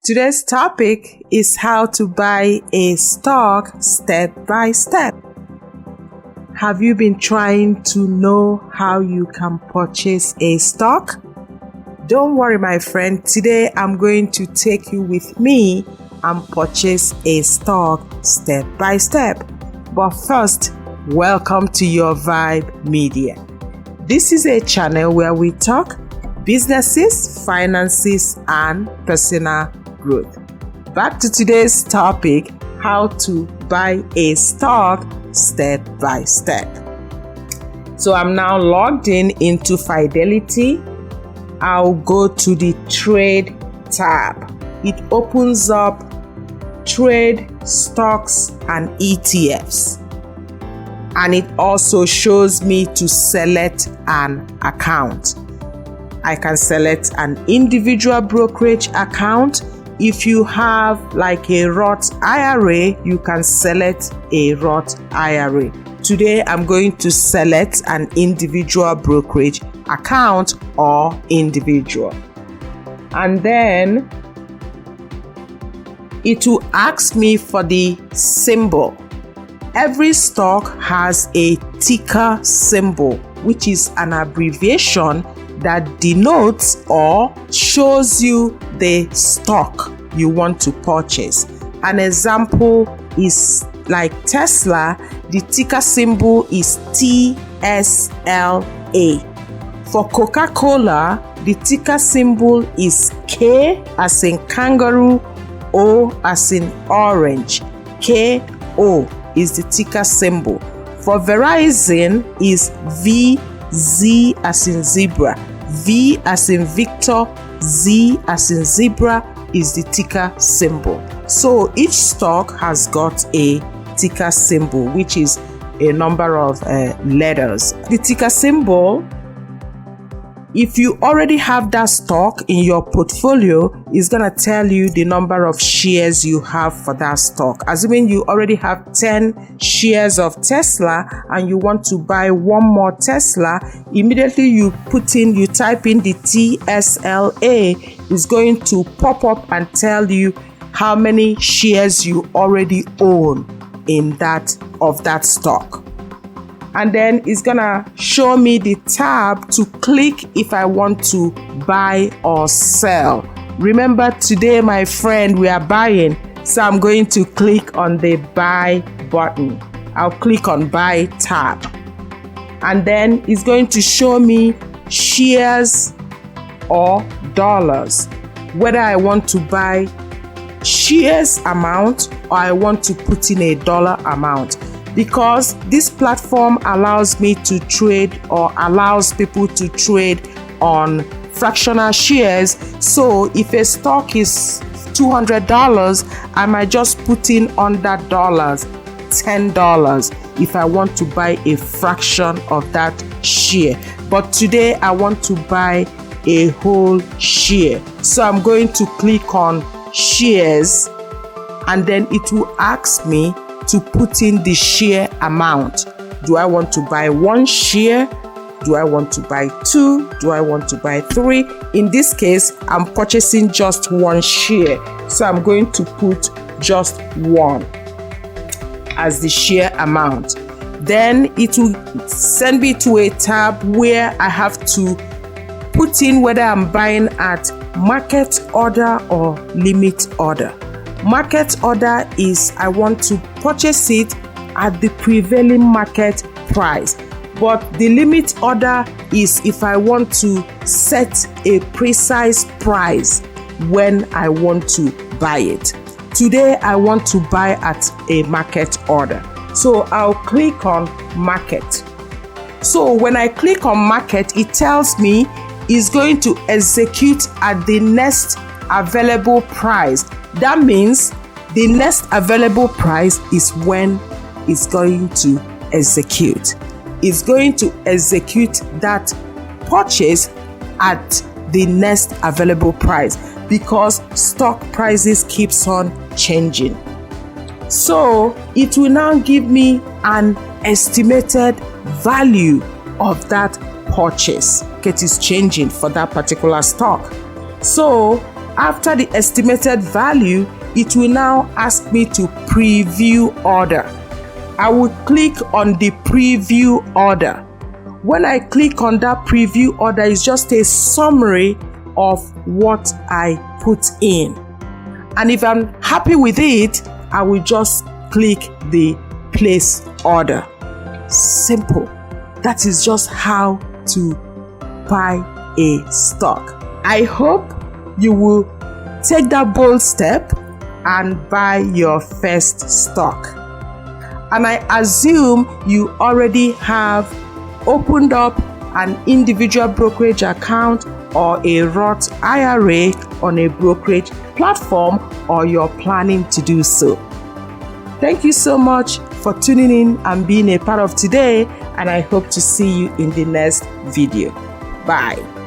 Today's topic is how to buy a stock step by step. Have you been trying to know how you can purchase a stock? Don't worry, my friend. Today I'm going to take you with me and purchase a stock step by step. But first, welcome to YourVibe Media. This is a channel where we talk businesses, finances, and personal growth. Back to today's topic, how to buy a stock step by step. So I'm now logged into Fidelity. I'll go to the trade tab. It opens up trade, stocks, and ETFs. And it also shows me to select an account. I can select an individual brokerage account. If you have like a Roth IRA, you can select a Roth IRA. Today, I'm going to select an individual brokerage account or individual. And then it will ask me for the symbol. Every stock has a ticker symbol, which is an abbreviation that denotes or shows you the stock you want to purchase. An example is like Tesla, the ticker symbol is TSLA. For Coca-Cola, the ticker symbol is K as in kangaroo, O as in orange. KO is the ticker symbol. For Verizon is VZ as in zebra. V as in Victor, Z as in zebra is the ticker symbol. So each stock has got a ticker symbol, which is a number of letters. The ticker symbol, if you already have that stock in your portfolio, is going to tell you the number of shares you have for that stock. Assuming you already have 10 shares of Tesla and you want to buy one more Tesla, immediately you type in the TSLA, is going to pop up and tell you how many shares you already own in that stock. And then it's gonna show me the tab to click if I want to buy or sell. Remember, today, my friend, we are buying, so I'm going to click on the buy button. I'll click on buy tab, and then it's going to show me shares or dollars, whether I want to buy shares amount or I want to put in a dollar amount. Because this platform allows me to trade or allows people to trade on fractional shares. So if a stock is $200, I might just put in on that dollars, $10, if I want to buy a fraction of that share. But today I want to buy a whole share. So I'm going to click on shares, and then it will ask me to put in the share amount. Do I want to buy one share? Do I want to buy two? Do I want to buy three? In this case, I'm purchasing just one share. So I'm going to put just one as the share amount. Then it will send me to a tab where I have to put in whether I'm buying at market order or limit order. Market order is I want to purchase it at the prevailing market price. But the limit order is if I want to set a precise price when I want to buy it. Today, I want to buy at a market order. So I'll click on market. So when I click on market, it tells me it's going to execute at the next available price. That means the next available price is when it's going to execute. It's going to execute that purchase at the next available price because stock prices keeps on changing. So it will now give me an estimated value of that purchase. It is changing for that particular stock. So After the estimated value, it will now ask me to preview order. I will click on the preview order. When I click on that preview order, it's just a summary of what I put in. And if I'm happy with it, I will just click the place order. Simple. That is just how to buy a stock. I hope you will take that bold step and buy your first stock. And I assume you already have opened up an individual brokerage account or a Roth IRA on a brokerage platform, or you're planning to do so. Thank you so much for tuning in and being a part of today, and I hope to see you in the next video. Bye.